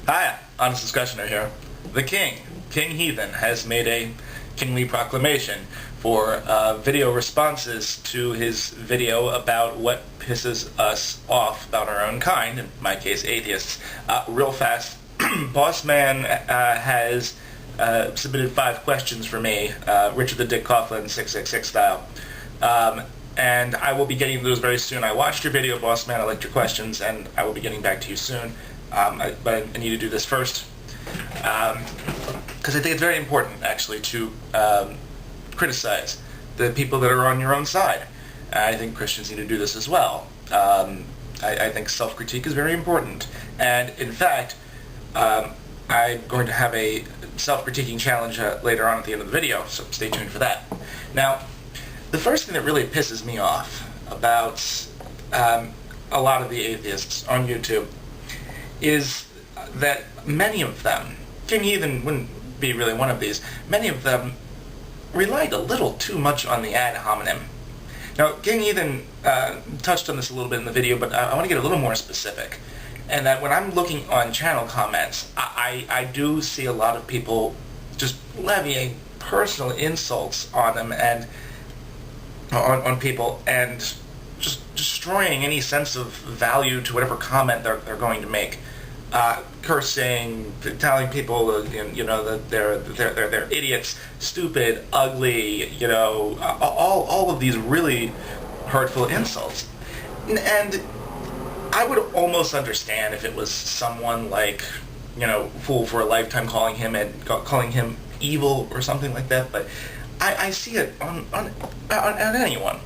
Hi, Honest Discussioner here. The King, King Heathen, has made a kingly proclamation for video responses to his video about what pisses us off about our own kind, in my case atheists. Real fast, Boss Man has submitted 5 questions for me, Richard the Dick Coughlin 666 style. And I will be getting those very soon. I watched your video, Boss Man. I liked your questions, and I will be getting back to you soon. But I need to do this first, because I think it's very important, actually, to criticize the people that are on your own side. I think Christians need to do this as well. I think self-critique is very important. And, in fact, I'm going to have a self-critiquing challenge later on at the end of the video, so stay tuned for that. Now, the first thing that really pisses me off about a lot of the atheists on YouTube is that many of them, King Heathen wouldn't be really one of these, many of them relied a little too much on the ad hominem. Now, King Heathen touched on this a little bit in the video, but I want to get a little more specific. And that when I'm looking on channel comments, I do see a lot of people just levying personal insults on them and on people, and just destroying any sense of value to whatever comment they're going to make. Cursing, telling people, you know, that they're idiots, stupid, ugly, you know, all of these really hurtful insults. And I would almost understand if it was someone like, you know, Fool for a Lifetime calling him evil or something like that, but I see it on anyone.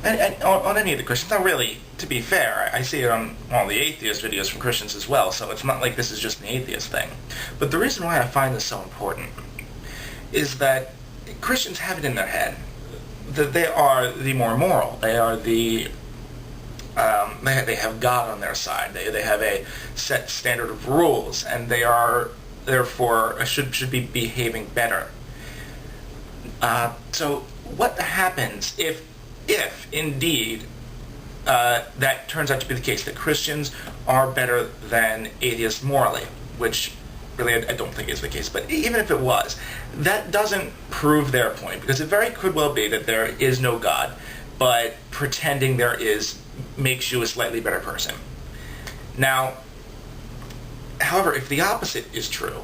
And on any of the Christians. Now really, to be fair, I see it on all the atheist videos from Christians as well, so it's not like this is just an atheist thing. But the reason why I find this so important is that Christians have it in their head that they are the more moral. They are the they have God on their side. They have a set standard of rules, and they are therefore should be behaving better. So what happens if indeed that turns out to be the case, that Christians are better than atheists morally, which really I don't think is the case, but even if it was, that doesn't prove their point, because it very could well be that there is no God, but pretending there is makes you a slightly better person. Now, however, if the opposite is true,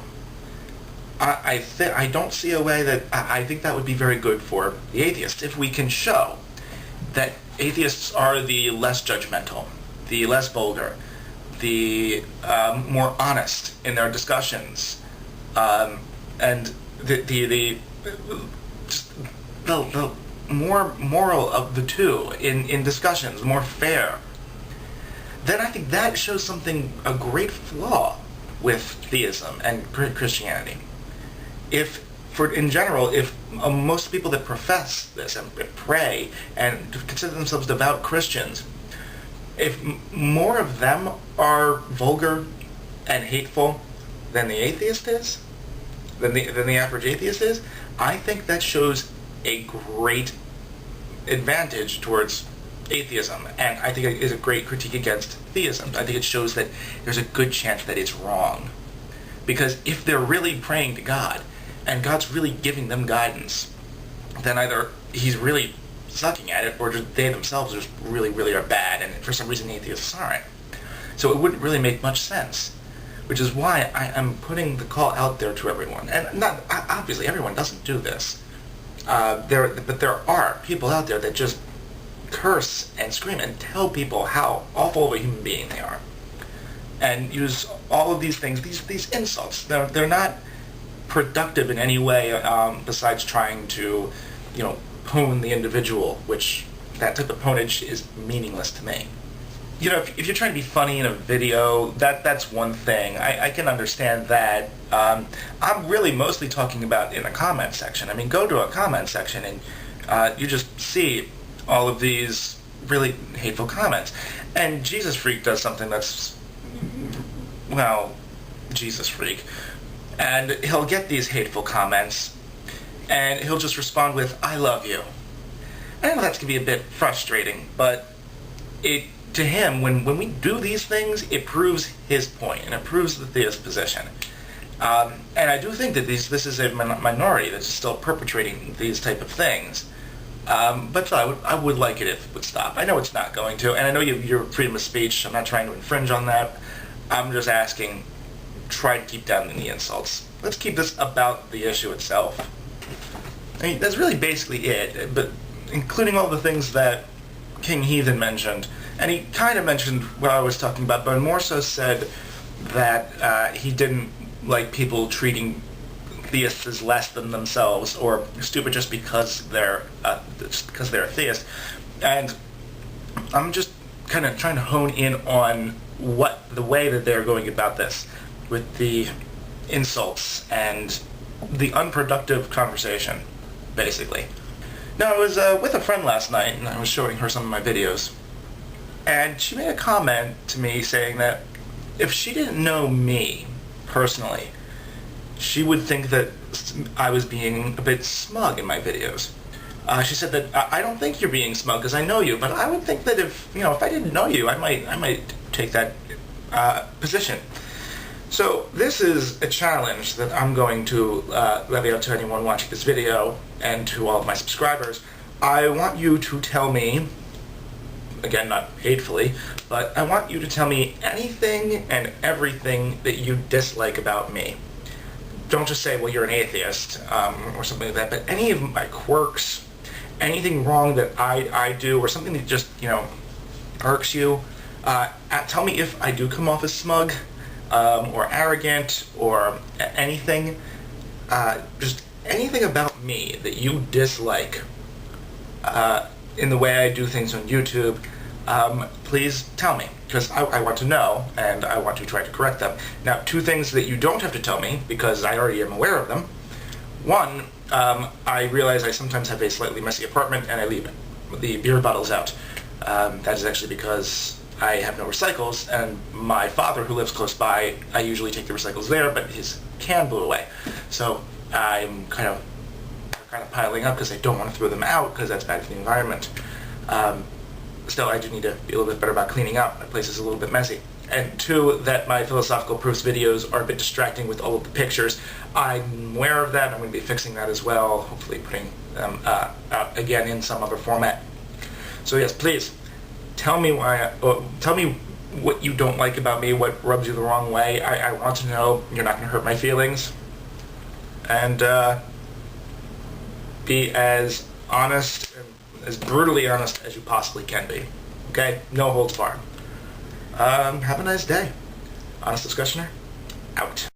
I don't see a way that I think that would be very good for the atheists if we can show that atheists are the less judgmental, the less vulgar, the more honest in their discussions, and the more moral of the two in discussions, more fair. Then I think that shows a great flaw with theism and Christianity. If most people that profess this and pray and consider themselves devout Christians, if more of them are vulgar and hateful than the atheist is, than the average atheist is, I think that shows a great advantage towards atheism, and I think it is a great critique against theism. I think it shows that there's a good chance that it's wrong. Because if they're really praying to God, and God's really giving them guidance, then either he's really sucking at it, or just they themselves just really are bad, and for some reason atheists aren't. So it wouldn't really make much sense, which is why I am putting the call out there to everyone. And not obviously everyone doesn't do this, but there are people out there that just curse and scream and tell people how awful of a human being they are, and use all of these things, these insults. They're not productive in any way, besides trying to, you know, pwn the individual, which that type of ponage is meaningless to me. You know, if you're trying to be funny in a video, that's one thing. I can understand that. I'm really mostly talking about in a comment section. I mean, go to a comment section and you just see all of these really hateful comments. And Jesus Freak does something that's, well, Jesus Freak. And he'll get these hateful comments, and he'll just respond with, "I love you." I know that's going to be a bit frustrating, but it to him, when we do these things, it proves his point, and it proves the theist position. And I do think that this is a minority that's still perpetrating these type of things. But still, I would like it if it would stop. I know it's not going to, and I know your freedom of speech. I'm not trying to infringe on that. I'm just asking, try to keep down the insults. Let's keep this about the issue itself. I mean, that's really basically it, but including all the things that King Heathen mentioned, and he kind of mentioned what I was talking about, but more so said that he didn't like people treating theists as less than themselves or stupid just because they're theists. And I'm just kind of trying to hone in on the way that they're going about this, with the insults and the unproductive conversation, basically. Now, I was with a friend last night, and I was showing her some of my videos, and she made a comment to me saying that if she didn't know me personally, she would think that I was being a bit smug in my videos. She said that I don't think you're being smug because I know you, but I would think that if I didn't know you, I might take that position. So this is a challenge that I'm going to levy out to anyone watching this video and to all of my subscribers. I want you to tell me, again, not hatefully, but I want you to tell me anything and everything that you dislike about me. Don't just say, well, you're an atheist, or something like that, but any of my quirks, anything wrong that I do, or something that just, irks you. Tell me if I do come off as smug, or arrogant, or anything. Just anything about me that you dislike in the way I do things on YouTube. Please tell me, because I want to know, and I want to try to correct them. Now, two things that you don't have to tell me, because I already am aware of them. One, I realize I sometimes have a slightly messy apartment, and I leave the beer bottles out. That is actually because I have no recycles, and my father, who lives close by, I usually take the recycles there, but his can blew away. So I'm kind of piling up because I don't want to throw them out, because that's bad for the environment. Still, I do need to be a little bit better about cleaning up. My place is a little bit messy. And two, that my philosophical proofs videos are a bit distracting with all of the pictures. I'm aware of that. I'm going to be fixing that as well, hopefully putting them out again in some other format. So yes, please, tell me tell me what you don't like about me, what rubs you the wrong way. I want to know. You're not going to hurt my feelings. And be as honest and as brutally honest as you possibly can be. Okay? No holds barred. Have a nice day. Honest Discussioner, out.